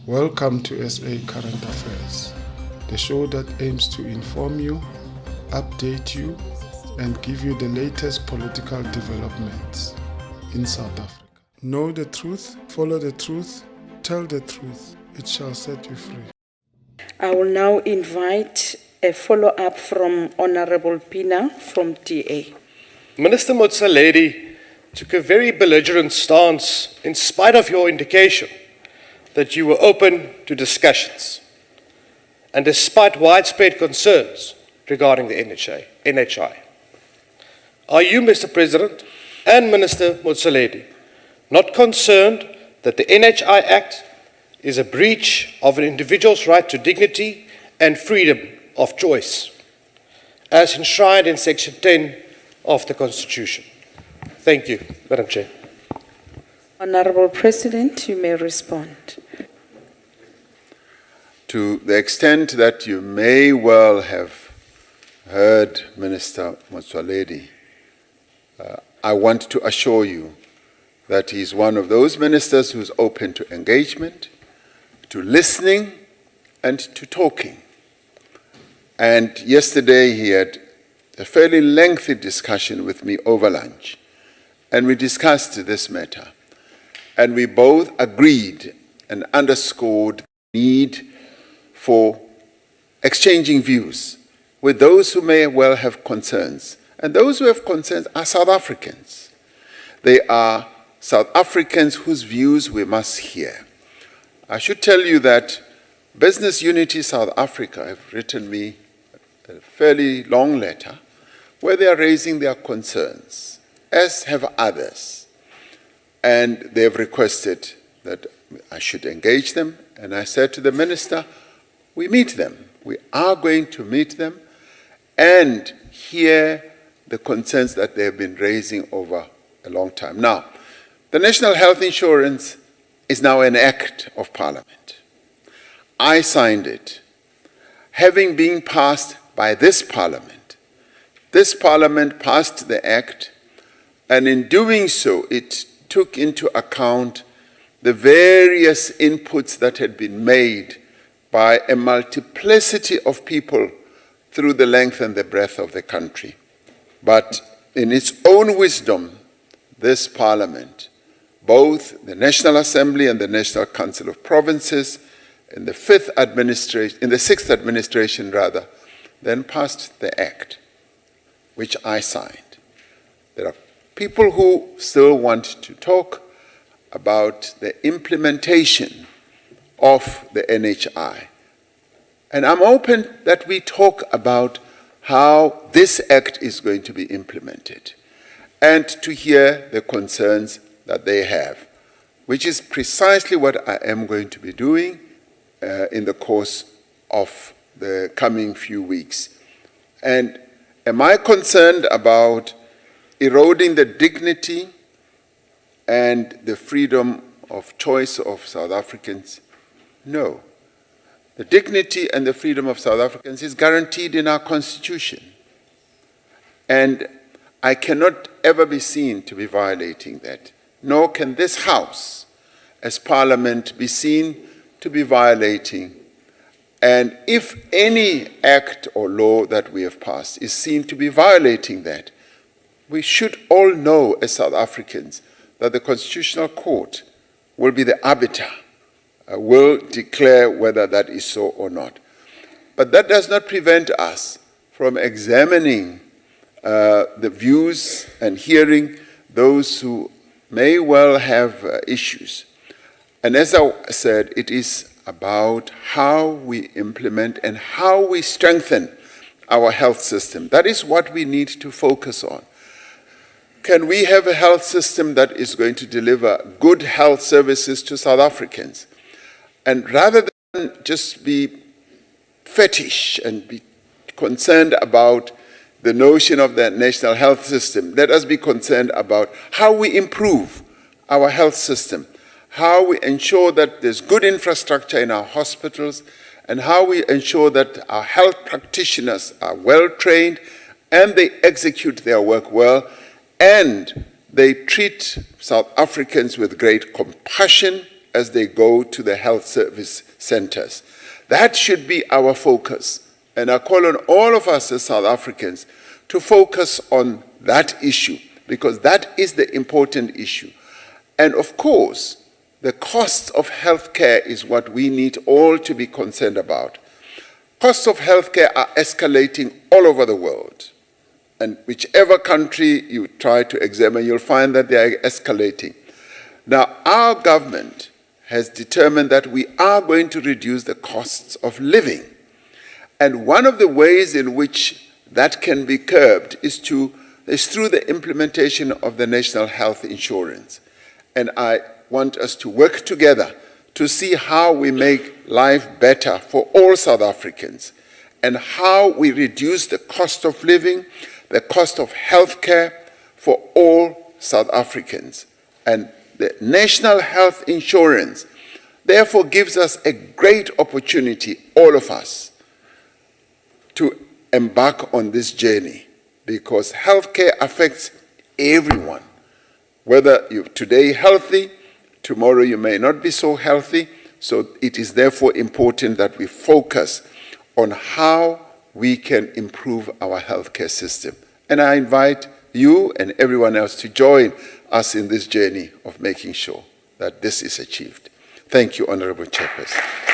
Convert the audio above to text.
Welcome to SA Current Affairs, the show that aims to inform you, update you, and give you the latest political developments in South Africa. Know the truth, follow the truth, tell the truth. It shall set you free. I will now invite a follow-up from Honorable Pina from DA. Minister Motsoaledi took a very belligerent stance in spite of your indication that you were open to discussions, and despite widespread concerns regarding the NHI. Are you, Mr. President, and Minister Motsoaledi not concerned that the NHI Act is a breach of an individual's right to dignity and freedom of choice, as enshrined in Section 10 of the Constitution? Thank you, Madam Chair. Honorable President, you may respond. To the extent that you may well have heard Minister Motsoaledi, I want to assure you that he is one of those ministers who is open to engagement, to listening, and to talking. And yesterday he had a fairly lengthy discussion with me over lunch, and we discussed this matter. And we both agreed and underscored the need for exchanging views with those who may well have concerns. And those who have concerns are South Africans. They are South Africans whose views we must hear. I should tell you that Business Unity South Africa have written me a fairly long letter where they are raising their concerns, as have others. And they have requested that I should engage them. And I said to the minister, we meet them. We are going to meet them and hear the concerns that they have been raising over a long time. Now, the National Health Insurance is now an act of Parliament. I signed it, having been passed by this Parliament. This Parliament passed the act, and in doing so, it took into account the various inputs that had been made by a multiplicity of people through the length and the breadth of the country. But in its own wisdom, this Parliament, both the National Assembly and the National Council of Provinces, in the sixth administration, then passed the act, which I signed. There are people who still want to talk about the implementation of the NHI. And I'm open that we talk about how this act is going to be implemented and to hear the concerns that they have, which is precisely what I am going to be doing in the course of the coming few weeks. And am I concerned about eroding the dignity and the freedom of choice of South Africans? No. The dignity and the freedom of South Africans is guaranteed in our Constitution. And I cannot ever be seen to be violating that. Nor can this House, as Parliament, be seen to be violating. And if any act or law that we have passed is seen to be violating that, we should all know as South Africans that the Constitutional Court will be the arbiter, will declare whether that is so or not. But that does not prevent us from examining the views and hearing those who may well have issues. And as I said, it is about how we implement and how we strengthen our health system. That is what we need to focus on. Can we have a health system that is going to deliver good health services to South Africans? And rather than just be fetish and be concerned about the notion of the national health system, let us be concerned about how we improve our health system, how we ensure that there's good infrastructure in our hospitals, and how we ensure that our health practitioners are well trained and they execute their work well, and they treat South Africans with great compassion as they go to the health service centers. That should be our focus. And I call on all of us as South Africans to focus on that issue, because that is the important issue. And of course, the cost of healthcare is what we need all to be concerned about. Costs of healthcare are escalating all over the world. And whichever country you try to examine, you'll find that they are escalating. Now, our government has determined that we are going to reduce the costs of living. And one of the ways in which that can be curbed is through the implementation of the National Health Insurance. And I want us to work together to see how we make life better for all South Africans and how we reduce the cost of living, the cost of healthcare for all South Africans. And the National Health Insurance therefore gives us a great opportunity, all of us, to embark on this journey, because healthcare affects everyone. Whether you're today healthy, tomorrow you may not be so healthy, so it is therefore important that we focus on how we can improve our healthcare system. And I invite you and everyone else to join us in this journey of making sure that this is achieved. Thank you, Honorable Chairperson.